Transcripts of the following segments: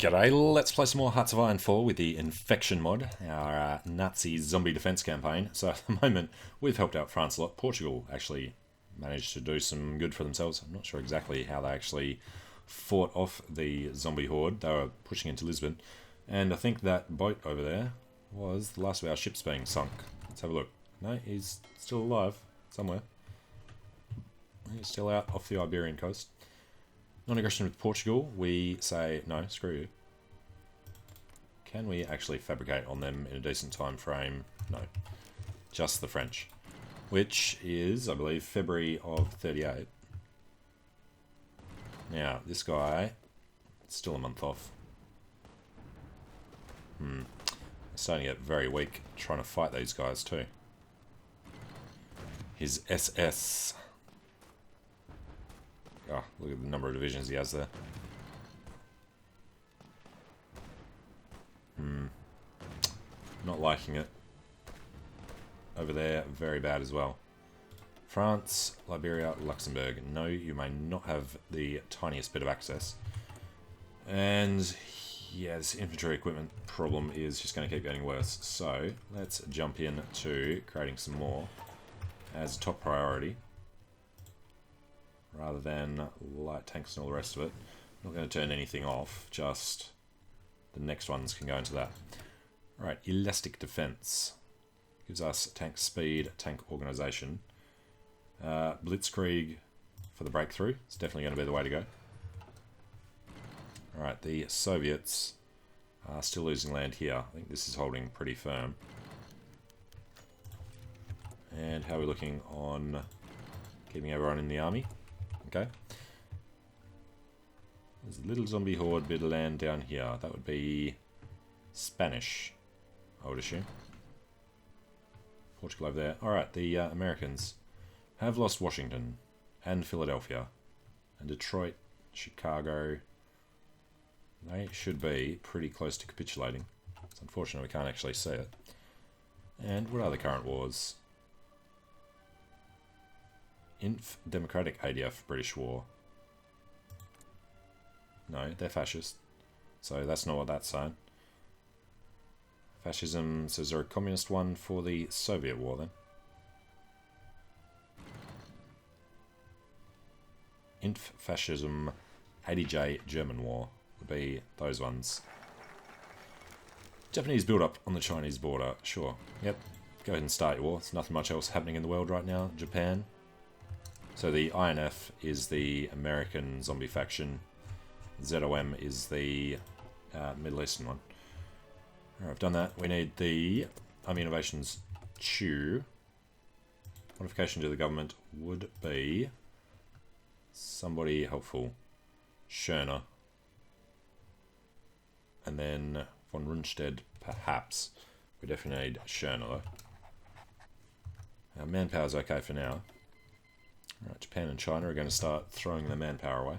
G'day, let's play some more Hearts of Iron 4 with the Infection mod, our Nazi zombie defense campaign. So at the moment, we've helped out France a lot. Portugal actually managed to do some good for themselves. I'm not sure exactly how they actually fought off the zombie horde. They were pushing into Lisbon. And I think that boat over there was the last of our ships being sunk. Let's have a look. No, he's still alive somewhere. He's still out off the Iberian coast. Non-aggression with Portugal, we say, no, screw you. Can we actually fabricate on them in a decent time frame? No. Just the French. Which is, I believe, February of 38. Now, this guy, still a month off. Starting to get very weak trying to fight these guys too. His SS. Oh, look at the number of divisions he has there. Not liking it. Over there, very bad as well. France, Liberia, Luxembourg. No, you may not have the tiniest bit of access. And yeah, this infantry equipment problem is just going to keep getting worse. So let's jump in to creating some more as a top priority, rather than light tanks and all the rest of it. Not going to turn anything off, just the next ones can go into that. Alright, elastic defense. Gives us tank speed, tank organization. Blitzkrieg for the breakthrough. It's definitely going to be the way to go. Alright, the Soviets are still losing land here. I think this is holding pretty firm. And how are we looking on keeping everyone in the army? Okay. There's a little zombie horde bit of land down here. That would be Spanish, I would assume. Portugal over there. Alright, the Americans have lost Washington and Philadelphia and Detroit, Chicago. They should be pretty close to capitulating. It's unfortunate we can't actually see it. And what are the current wars? Inf Democratic ADF British War. No, they're fascist. So that's not what that's saying. Fascism says they're a communist one for the Soviet War then. Inf Fascism 80J German War would be those ones. Japanese build up on the Chinese border. Sure. Yep. Go ahead and start your war. There's nothing much else happening in the world right now. Japan. So the INF is the American zombie faction. ZOM is the Middle Eastern one. Alright, I've done that. We need the Army Innovations CHU. Modification to the government would be somebody helpful. Schörner. And then von Rundstedt, perhaps. We definitely need Schörner though. Our manpower's okay for now. Alright, Japan and China are going to start throwing their manpower away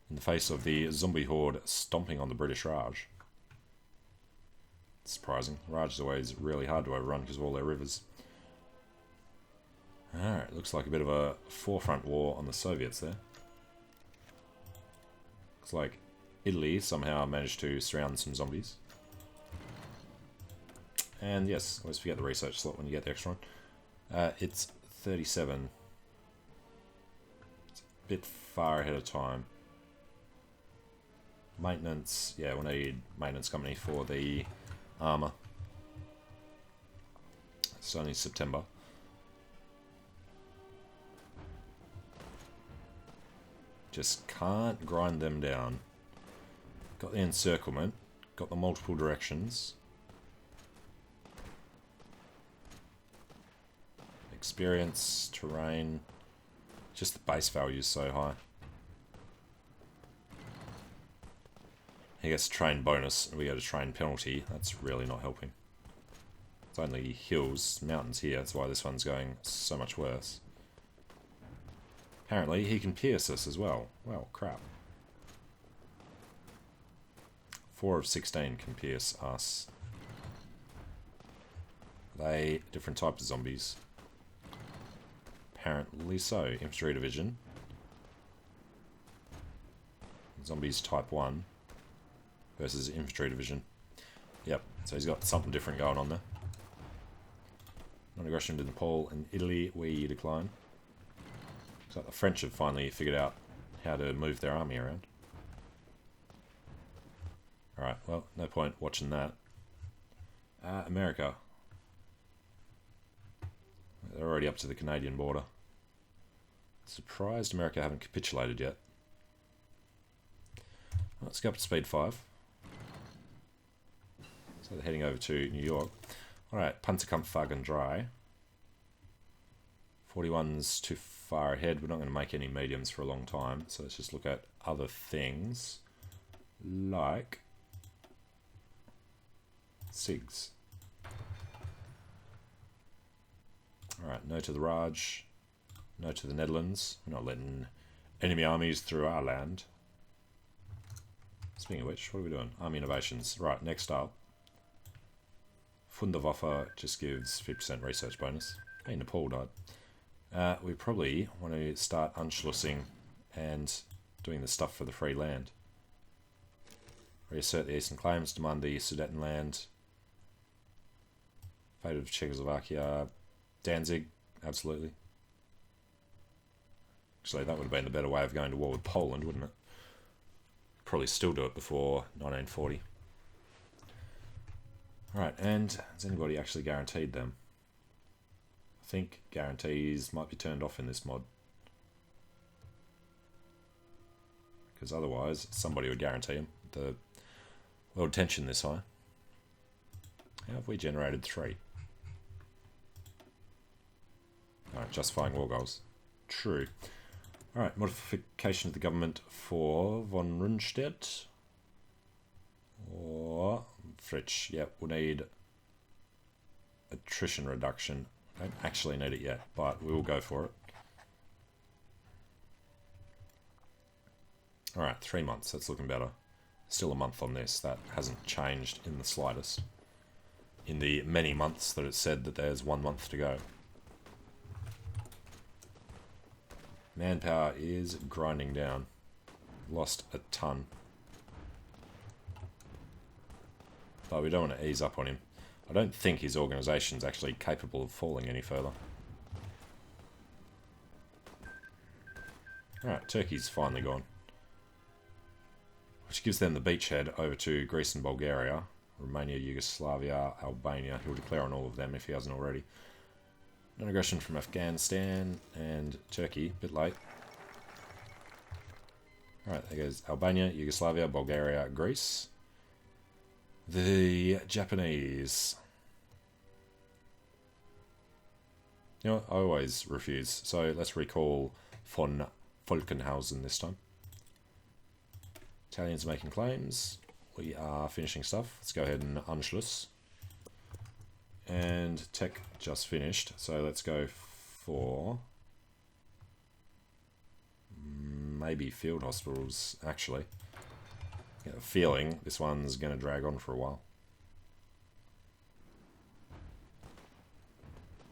in the face of the zombie horde stomping on the British Raj. It's surprising. Raj is always really hard to overrun because of all their rivers. Alright, looks like a bit of a forefront war on the Soviets there. Looks like Italy somehow managed to surround some zombies. And yes, always forget the research slot when you get the extra one. It's 37. It's a bit far ahead of time. Maintenance, yeah, we'll need maintenance company for the armour. It's only September. Just can't grind them down. Got the encirclement, got the multiple directions. Experience, terrain, just the base value is so high. He gets a train bonus, and we get a train penalty. That's really not helping. It's only hills, mountains here, that's why this one's going so much worse. Apparently, he can pierce us as well. Well, crap. 4 of 16 can pierce us. Are they different types of zombies? Apparently so. Infantry division. Zombies type 1. versus infantry division. Yep, so he's got something different going on there. Non-aggression to Nepal and Italy, we decline. So the French have finally figured out how to move their army around. Alright, well, no point watching that. America. They're already up to the Canadian border. Surprised America haven't capitulated yet. Let's go up to speed 5. So they're heading over to New York. Alright, Panzerkampfwagen dry. 41's too far ahead. We're not going to make any mediums for a long time. So let's just look at other things. Like SIGs. Alright, no to the Raj. No to the Netherlands. We're not letting enemy armies through our land. Speaking of which, what are we doing? Army innovations. Right, next up. Wunderwaffe just gives 50% research bonus. Hey, Nepal died. We probably want to start Anschlussing and doing the stuff for the free land. Reassert the eastern claims, demand the Sudetenland. Fate of Czechoslovakia. Danzig, absolutely. Actually, that would have been the better way of going to war with Poland, wouldn't it? Probably still do it before 1940. Alright, and has anybody actually guaranteed them? I think guarantees might be turned off in this mod. Because otherwise, somebody would guarantee them. The world tension this high. How have we generated 3? Alright, justifying war goals. True. Alright, modification of the government for von Rundstedt. Or Fritsch. Yep, we'll need attrition reduction. I don't actually need it yet, but we will go for it. Alright, 3 months. That's looking better. Still a month on this. That hasn't changed in the slightest. In the many months that it said that there's 1 month to go. Manpower is grinding down. Lost a ton. But we don't want to ease up on him. I don't think his organisation's actually capable of falling any further. Alright, Turkey's finally gone. Which gives them the beachhead over to Greece and Bulgaria. Romania, Yugoslavia, Albania. He'll declare on all of them if he hasn't already. Non-aggression from Afghanistan and Turkey. A bit late. Alright, there goes Albania, Yugoslavia, Bulgaria, Greece. The Japanese. You know what? I always refuse. So let's recall von Falkenhausen this time. Italians making claims. We are finishing stuff. Let's go ahead and Anschluss. And tech just finished. So let's go for maybe field hospitals, actually. I get a feeling this one's going to drag on for a while.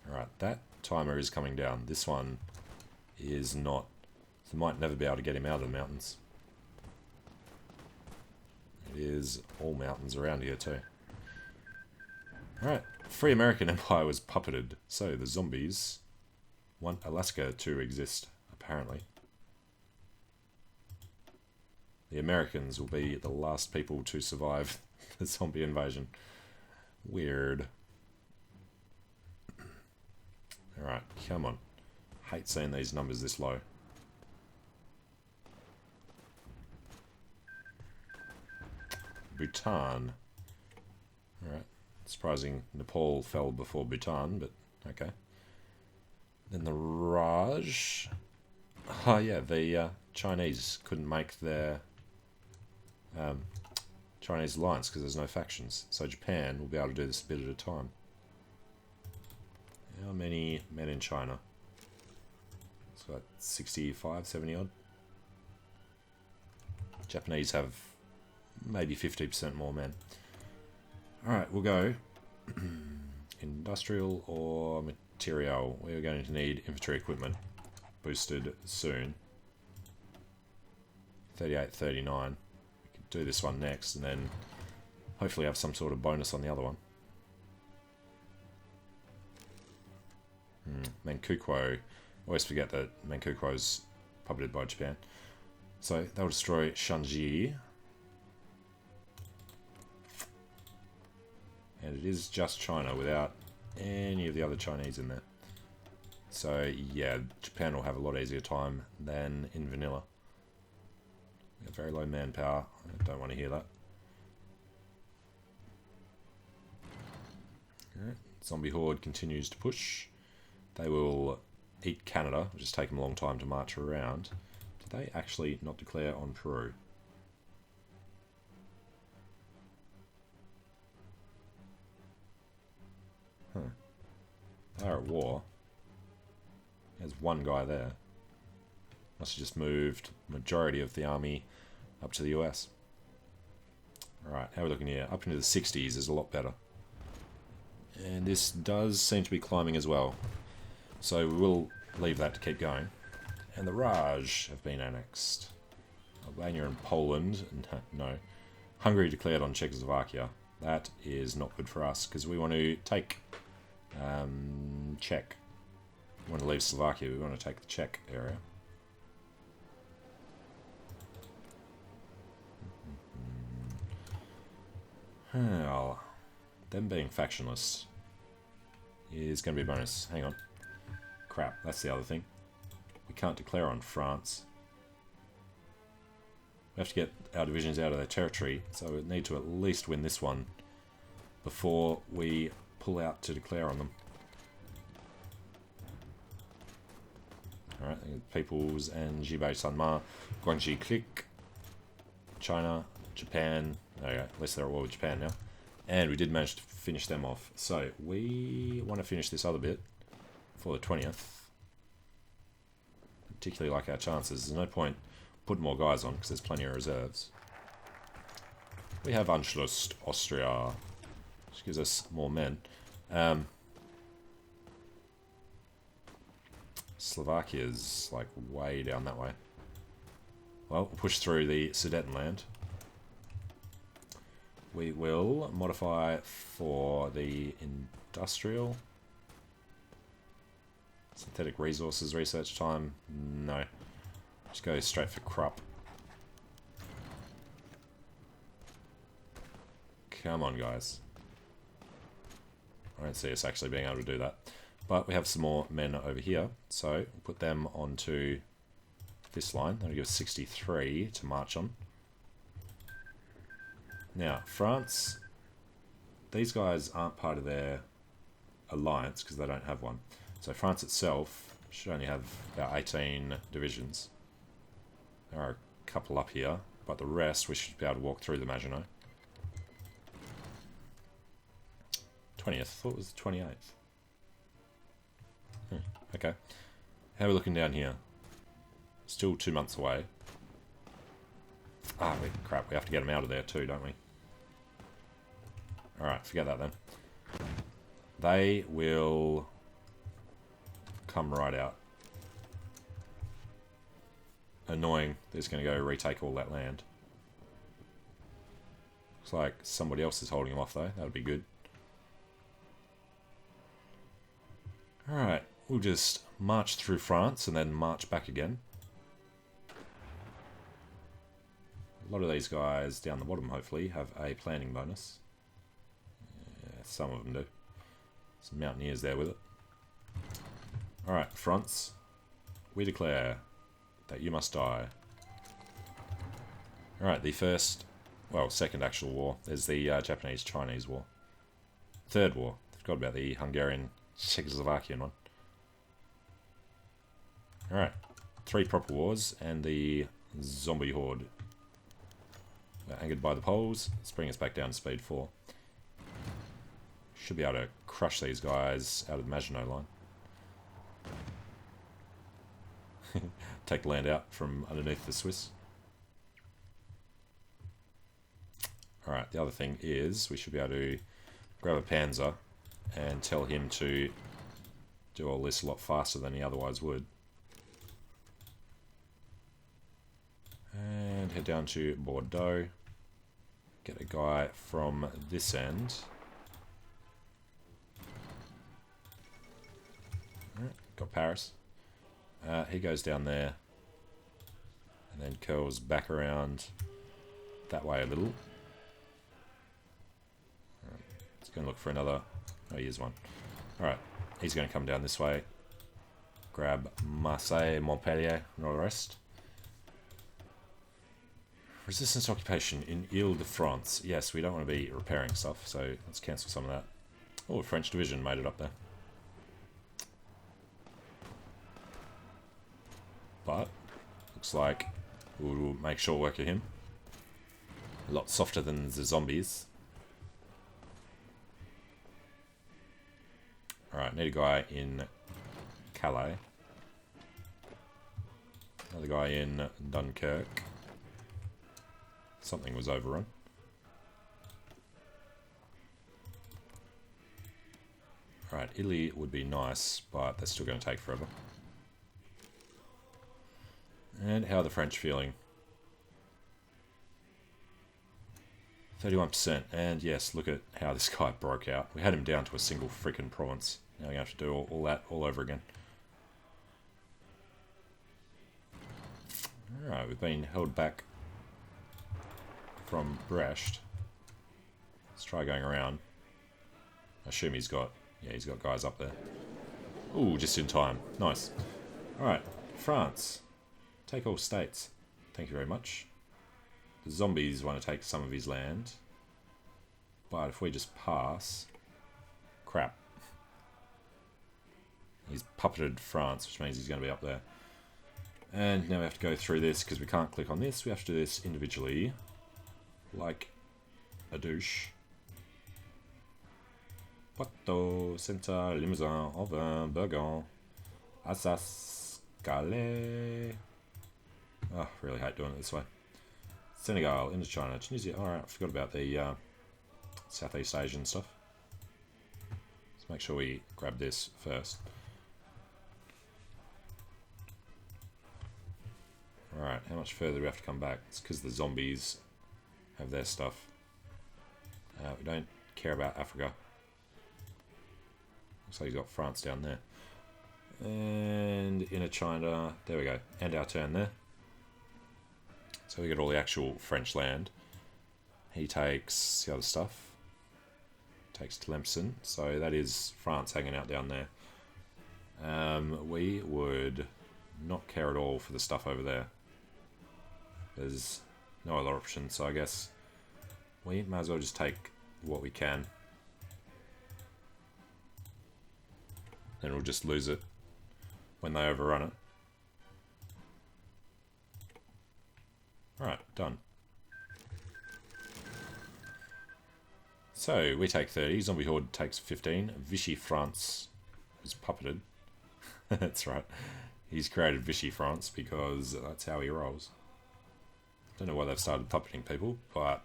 Alright, that timer is coming down. This one is not. So might never be able to get him out of the mountains. It is all mountains around here too. Alright, Free American Empire was puppeted. So the zombies want Alaska to exist, apparently. The Americans will be the last people to survive the zombie invasion. Weird. Alright, come on. Hate seeing these numbers this low. Bhutan. Alright. Surprising Nepal fell before Bhutan, but okay. Then the Raj. Oh yeah, the Chinese couldn't make their Chinese alliance because there's no factions. So Japan will be able to do this a bit at a time. How many men in China? It's got 65, 70 odd. Japanese have maybe 50% more men. Alright, we'll go industrial or material. We're going to need infantry equipment boosted soon. 38, 39. We could do this one next, and then hopefully have some sort of bonus on the other one. Manchukuo. Always forget that Manchukuo is puppeted by Japan. So they'll destroy Shanxi. And it is just China without any of the other Chinese in there. So yeah, Japan will have a lot easier time than in vanilla. Very low manpower. I don't want to hear that. Alright, Zombie Horde continues to push. They will eat Canada, which has taken them a long time to march around. Did they actually not declare on Peru? Huh. They're at war. There's one guy there. Must have just moved majority of the army up to the US. Alright, how are we looking here? Up into the 60s is a lot better. And this does seem to be climbing as well. So we will leave that to keep going. And the Raj have been annexed. Albania and Poland. No. Hungary declared on Czechoslovakia. That is not good for us because we want to take Czech. We want to leave Slovakia. We want to take the Czech area. Well, them being factionless is going to be a bonus. Hang on. Crap, that's the other thing. We can't declare on France. We have to get our divisions out of their territory, so we need to at least win this one before we pull out to declare on them. Alright, Peoples and Jibei Sanma, Guangxi Click, China, Japan. Okay, at least they're at war with Japan now. And we did manage to finish them off. So we want to finish this other bit for the 20th. Particularly like our chances. There's no point putting more guys on because there's plenty of reserves. We have Anschluss Austria, which gives us more men. Slovakia's like way down that way. Well, we'll push through the Sudetenland. We will modify for the industrial. Synthetic resources research time. No. Just go straight for crop. Come on, guys. I don't see us actually being able to do that. But we have some more men over here, so we'll put them onto this line. That'll give us 63 to march on. Now, France, these guys aren't part of their alliance because they don't have one. So France itself should only have about 18 divisions. There are a couple up here, but the rest we should be able to walk through the Maginot. 20th, I thought it was the 28th. Okay. How are we looking down here? Still 2 months away. Ah, crap, we have to get them out of there too, don't we? Alright, forget that then. They will come right out. Annoying, they're just going to go retake all that land. Looks like somebody else is holding them off though, that would be good. Alright, we'll just march through France and then march back again. A lot of these guys down the bottom, hopefully, have a planning bonus. Yeah, some of them do. Some mountaineers there with it. Alright, fronts. We declare that you must die. Alright, the first, well, second actual war. There's the Japanese-Chinese war. Third war. Forgot about the Hungarian-Czechoslovakian one. Alright, 3 proper wars and the zombie horde. Angered by the Poles, let's bring us back down to speed 4. Should be able to crush these guys out of the Maginot line. Take the land out from underneath the Swiss. Alright, the other thing is we should be able to grab a Panzer and tell him to do all this a lot faster than he otherwise would. And head down to Bordeaux. Get a guy from this end. Alright, got Paris. He goes down there. And then curls back around that way a little. He's going to look for another... Oh, here's one. Alright, he's going to come down this way. Grab Marseille, Montpellier, and all the rest. Resistance occupation in Ile-de-France. Yes, we don't want to be repairing stuff, so let's cancel some of that. Oh, a French division made it up there. But, looks like we'll make short work of him. A lot softer than the zombies. Alright, need a guy in Calais. Another guy in Dunkirk. Something was overrun. Alright, Italy would be nice, but that's still going to take forever. And how are the French feeling? 31%. And yes, look at how this guy broke out. We had him down to a single freaking province. Now we have to do all that all over again. Alright, we've been held back from Brest. Let's try going around. I assume he's got... Yeah, he's got guys up there. Ooh, just in time. Nice. Alright, France. Take all states. Thank you very much. The zombies want to take some of his land. But if we just pass... Crap. He's puppeted France, which means he's going to be up there. And now we have to go through this, because we can't click on this. We have to do this individually. Like a douche. Poitou, Centre, Limousin, Aubin, Burgon, Assas, Calais. Oh, really hate doing it this way. Senegal, Indochina, Tunisia. Alright, I forgot about the Southeast Asian stuff. Let's make sure we grab this first. Alright, how much further do we have to come back? It's because the zombies have their stuff. We don't care about Africa. Looks like he's got France down there. And Indochina, there we go. And our turn there. So we get all the actual French land. He takes the other stuff. Takes Tlemcen. So that is France hanging out down there. We would not care at all for the stuff over there. There's no other option, so I guess we might as well just take what we can. Then we'll just lose it when they overrun it. Alright, done. So, we take 30, Zombie Horde takes 15, Vichy France is puppeted. That's right. He's created Vichy France because that's how he rolls. Don't know why they've started puppeting people, but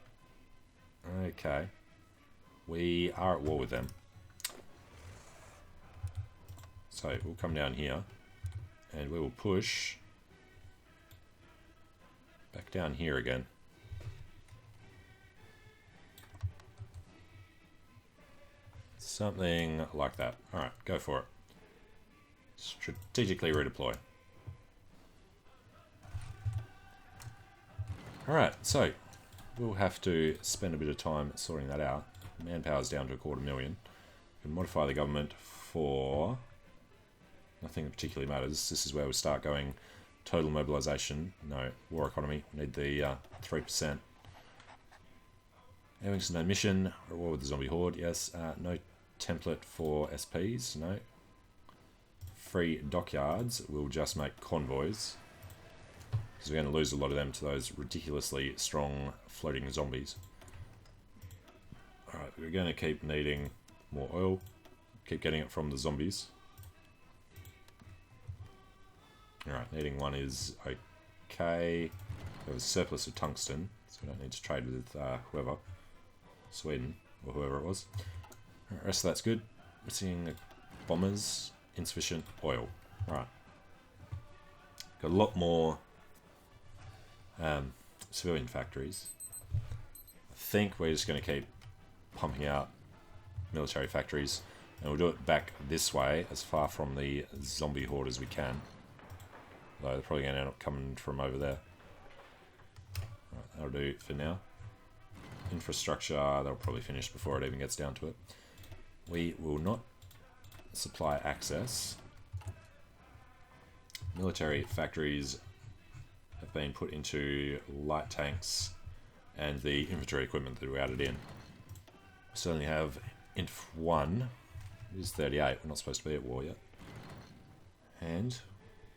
okay. We are at war with them. So we'll come down here and we will push back down here again. Something like that. Alright, go for it. Strategically redeploy. Alright, so we'll have to spend a bit of time sorting that out. Manpower's down to 250,000. We can modify the government for nothing that particularly matters. This is where we start going total mobilisation. No, war economy. We need the 3%. Having no mission. War with the zombie horde. Yes. No template for SPs. No. Free dockyards. We'll just make convoys. Because we're going to lose a lot of them to those ridiculously strong floating zombies. Alright, we're going to keep needing more oil. Keep getting it from the zombies. Alright, needing one is okay. We have a surplus of tungsten, so we don't need to trade with whoever. Sweden, or whoever it was. Right, rest of that's good. Missing bombers, insufficient oil. Right. Got a lot more civilian factories. I think we're just going to keep pumping out military factories, and we'll do it back this way as far from the zombie horde as we can. Though they're probably going to end up coming from over there. Right, that'll do for now. Infrastructure, they'll probably finish before it even gets down to it. We will not supply access. Military factories have been put into light tanks and the infantry equipment that we added in. We certainly have Inf 1, it is 38, we're not supposed to be at war yet. And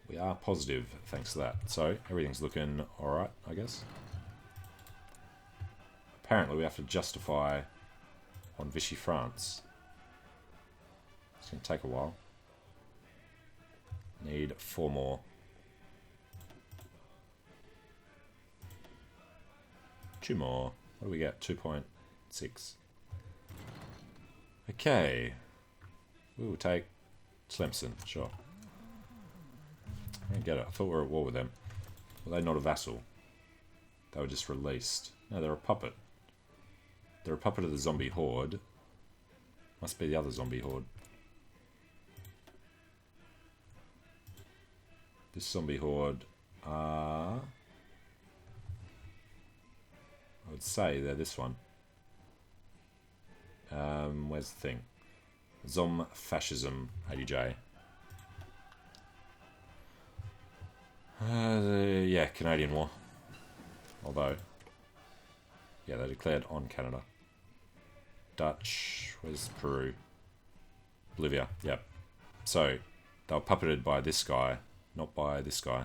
we are positive thanks to that. So everything's looking alright, I guess. Apparently we have to justify on Vichy France. It's going to take a while. Need 4 more. 2 more. What do we get? 2.6. Okay. We will take Tlemcen, sure. I don't get it. I thought we were at war with them. Were they not a vassal? They were just released. No, they're a puppet. They're a puppet of the zombie horde. Must be the other zombie horde. This zombie horde are... I would say they're this one. Where's the thing? Zom Fascism 80J. Yeah, Canadian War. Although, yeah, they declared on Canada. Dutch, where's Peru? Bolivia, yep. So, they were puppeted by this guy, not by this guy.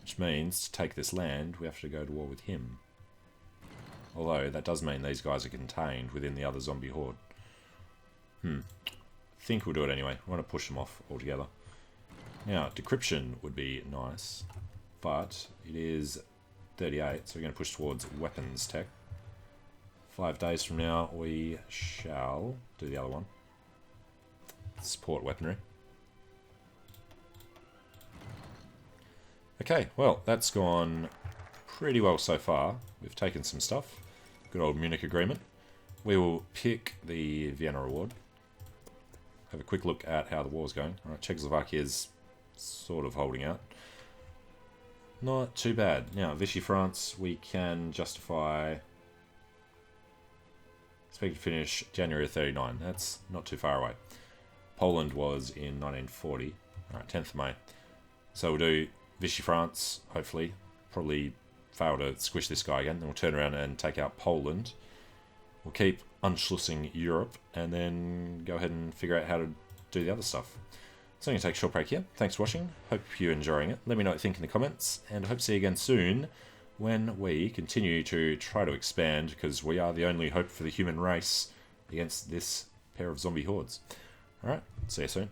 Which means, to take this land, we have to go to war with him. Although, that does mean these guys are contained within the other zombie horde. I think we'll do it anyway. We want to push them off altogether. Now, decryption would be nice, but it is 38, so we're going to push towards weapons tech. 5 days from now, we shall do the other one. Support weaponry. Okay, well, that's gone pretty well so far. We've taken some stuff. Good old Munich Agreement. We will pick the Vienna Award. Have a quick look at how the war's going. Alright, Czechoslovakia's sort of holding out. Not too bad. Now, Vichy France, we can justify... Expected to finish January 39. That's not too far away. Poland was in 1940. Alright, 10th of May. So we'll do Vichy France, hopefully. Probably fail to squish this guy again. Then we'll turn around and take out Poland. We'll keep Anschlussing Europe, and then go ahead and figure out how to do the other stuff. So I'm going to take a short break here. Thanks for watching. Hope you're enjoying it. Let me know what you think in the comments, and I hope to see you again soon when we continue to try to expand, because we are the only hope for the human race against this pair of zombie hordes. Alright, see you soon.